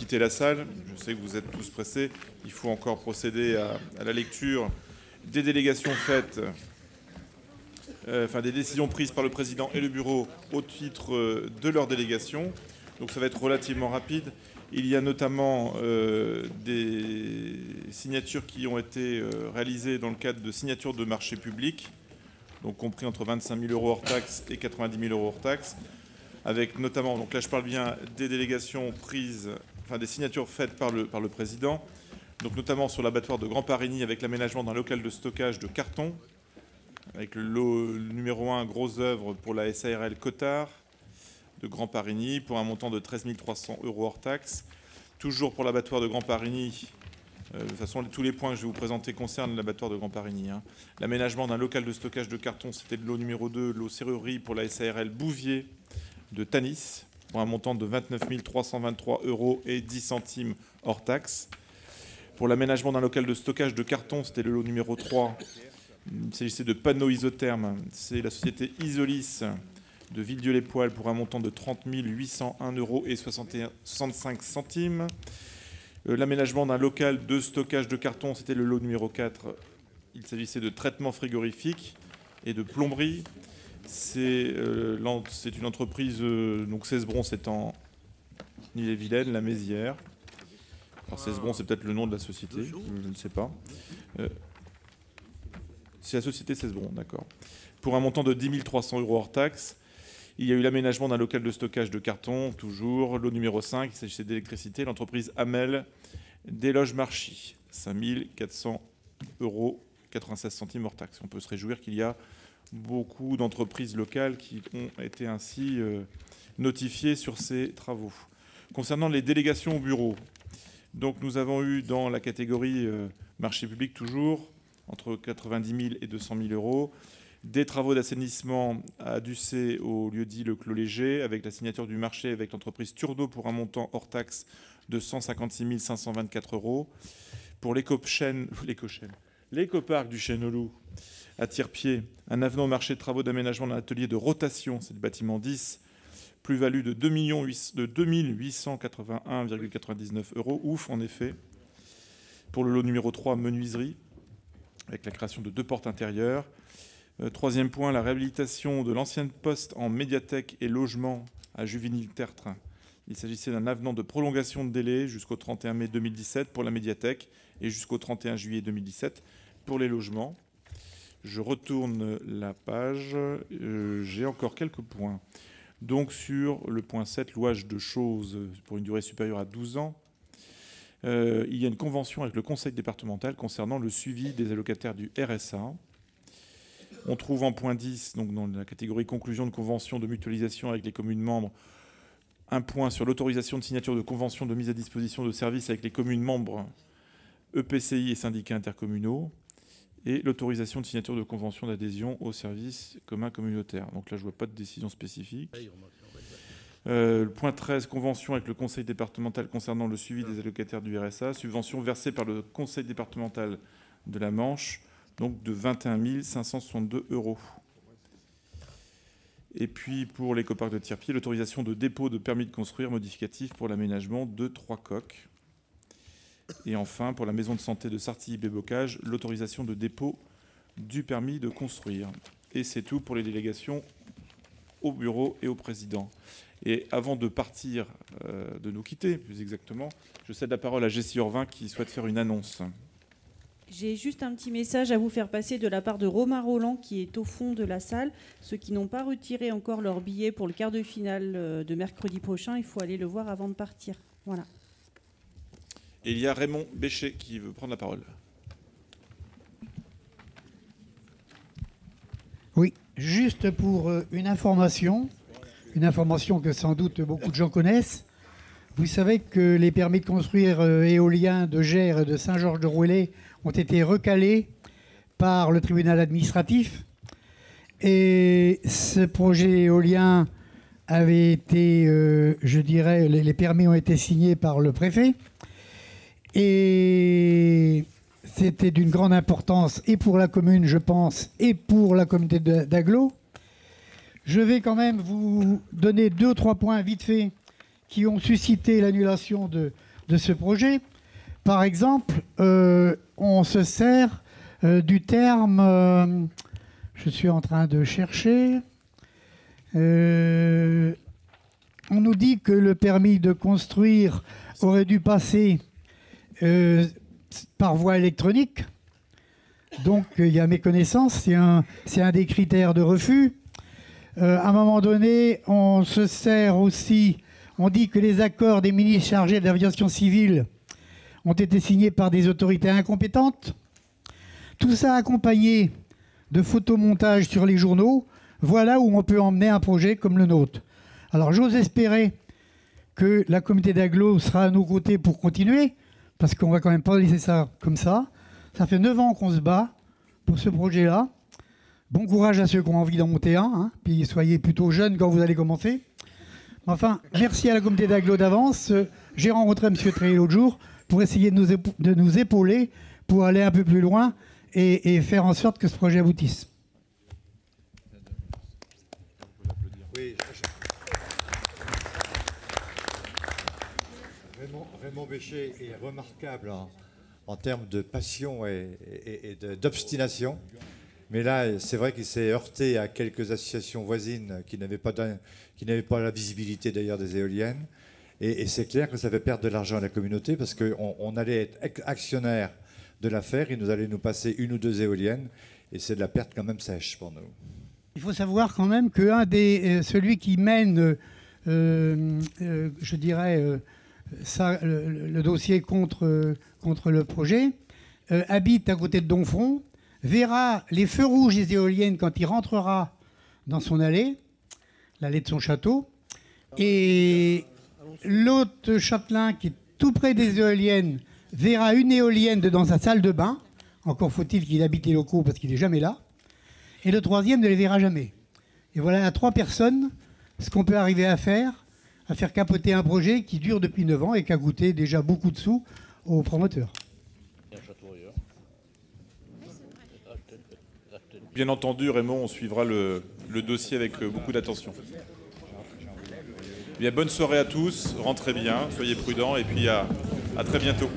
quitter la salle. Je sais que vous êtes tous pressés. Il faut encore procéder à la lecture des délégations faites, des décisions prises par le président et le bureau au titre de leur délégation. Donc ça va être relativement rapide. Il y a notamment des signatures qui ont été réalisées dans le cadre de signatures de marché public, donc compris entre 25 000 € hors taxes et 90 000 € hors taxes, avec notamment, donc là je parle bien des délégations prises, des signatures faites par le président, donc notamment sur l'abattoir de Grand Parigny avec l'aménagement d'un local de stockage de carton, avec le lot numéro 1 gros œuvre pour la SARL Cotard de Grand Parigny pour un montant de 13 300 € hors taxes. Toujours pour l'abattoir de Grand Parigny, de toute façon tous les points que je vais vous présenter concernent l'abattoir de Grand Parigny. L'aménagement d'un local de stockage de carton, c'était le lot numéro 2, l'eau serrurerie pour la SARL Bouvier de Tanis pour un montant de 29 323 € et 10 centimes hors taxes. Pour l'aménagement d'un local de stockage de carton, c'était le lot numéro 3. Il s'agissait de panneaux isothermes. C'est la société Isolis de Villedieu-les-Poêles pour un montant de 30 801 € et 65 centimes. L'aménagement d'un local de stockage de carton, c'était le lot numéro 4. Il s'agissait de traitement frigorifique et de plomberie. C'est une entreprise, donc Cesbron, c'est en Ille-et-Vilaine, la Mézières. Alors Cesbron, c'est peut-être le nom de la société, je ne sais pas. C'est la société Cesbron, d'accord. Pour un montant de 10 300 € hors taxes. Il y a eu l'aménagement d'un local de stockage de carton, toujours. Lot numéro 5, il s'agissait d'électricité. L'entreprise Amel des loges Marchis, 5 400 € 96 centimes hors taxes. On peut se réjouir qu'il y a beaucoup d'entreprises locales qui ont été ainsi notifiées sur ces travaux. Concernant les délégations au bureau, donc nous avons eu dans la catégorie marché public toujours, entre 90 000 et 200 000 €, des travaux d'assainissement à Ducé au lieu-dit Le Clos Léger, avec la signature du marché avec l'entreprise Turdo pour un montant hors taxe de 156 524 €. Pour l'écoparc du Chêne-au-Loup à Tirpied, un avenant au marché de travaux d'aménagement d'un atelier de rotation, c'est le bâtiment 10, plus-value de 2 881,99 €. Ouf, en effet. Pour le lot numéro 3, menuiserie, avec la création de 2 portes intérieures. Troisième point, la réhabilitation de l'ancienne poste en médiathèque et logement à Juvinil-Tertre. Il s'agissait d'un avenant de prolongation de délai jusqu'au 31 mai 2017 pour la médiathèque et jusqu'au 31 juillet 2017 pour les logements. Je retourne la page. J'ai encore quelques points. Donc sur le point 7, louage de choses pour une durée supérieure à 12 ans. Il y a une convention avec le conseil départemental concernant le suivi des allocataires du RSA. On trouve en point 10, donc dans la catégorie conclusion de convention de mutualisation avec les communes membres, un point sur l'autorisation de signature de convention de mise à disposition de services avec les communes membres, EPCI et syndicats intercommunaux, et l'autorisation de signature de convention d'adhésion aux services communs communautaires. Donc là, je ne vois pas de décision spécifique. Le point 13, convention avec le conseil départemental concernant le suivi des allocataires du RSA, subvention versée par le conseil départemental de la Manche, donc de 21 562 €. Et puis pour l'écoparc de Tirpied, l'autorisation de dépôt de permis de construire modificatif pour l'aménagement de 3 coques. Et enfin, pour la maison de santé de Sartilly-Bébocage, l'autorisation de dépôt du permis de construire. Et c'est tout pour les délégations au bureau et au président. Et avant de partir, de nous quitter plus exactement, je cède la parole à Jessie Orvin qui souhaite faire une annonce. J'ai juste un petit message à vous faire passer de la part de Romain Roland qui est au fond de la salle. Ceux qui n'ont pas retiré encore leur billet pour le quart de finale de mercredi prochain, il faut aller le voir avant de partir. Voilà. Et il y a Raymond Béchet qui veut prendre la parole. Oui, juste pour une information que sans doute beaucoup de gens connaissent. Vous savez que les permis de construire éoliens de Gers et de Saint-Georges-de-Rouillé ont été recalés par le tribunal administratif. Et ce projet éolien avait été, je dirais, les permis ont été signés par le préfet. Et c'était d'une grande importance et pour la commune, je pense, et pour la communauté d'agglo. Je vais quand même vous donner 2 ou 3 points vite fait qui ont suscité l'annulation de de ce projet. Par exemple, on se sert du terme, je suis en train de chercher, on nous dit que le permis de construire aurait dû passer par voie électronique. Donc il y a méconnaissance, c'est un des critères de refus. À un moment donné, on se sert aussi, on dit que les accords des ministres chargés de l'aviation civile ont été signés par des autorités incompétentes. Tout ça accompagné de photomontages sur les journaux. Voilà où on peut emmener un projet comme le nôtre. Alors j'ose espérer que la communauté d'agglo sera à nos côtés pour continuer, parce qu'on ne va quand même pas laisser ça comme ça. Ça fait 9 ans qu'on se bat pour ce projet-là. Bon courage à ceux qui ont envie d'en monter un, hein, puis soyez plutôt jeunes quand vous allez commencer. Enfin, merci à la communauté d'agglo d'avance. J'ai rencontré M. Treillet l'autre jour pour essayer de nous épauler pour aller un peu plus loin et faire en sorte que ce projet aboutisse. Oui. Raymond Bécher est remarquable en termes de passion et d'obstination. Mais là, c'est vrai qu'il s'est heurté à quelques associations voisines qui n'avaient pas la visibilité d'ailleurs des éoliennes. Et c'est clair que ça fait perdre de l'argent à la communauté parce qu'on allait être actionnaire de l'affaire, il nous allait nous passer 1 ou 2 éoliennes et c'est de la perte quand même sèche pour nous. Il faut savoir quand même que celui qui mène, je dirais, le dossier contre le projet, habite à côté de Domfront, verra les feux rouges des éoliennes quand il rentrera dans son allée, l'allée de son château, et l'autre châtelain qui est tout près des éoliennes verra une éolienne dans sa salle de bain. Encore faut-il qu'il habite les locaux parce qu'il n'est jamais là. Et le troisième ne les verra jamais. Et voilà à 3 personnes ce qu'on peut arriver à faire capoter un projet qui dure depuis 9 ans et qui a coûté déjà beaucoup de sous aux promoteurs. Bien entendu, Raymond, on suivra le dossier avec beaucoup d'attention. Bien, bonne soirée à tous, rentrez bien, soyez prudents et puis à très bientôt.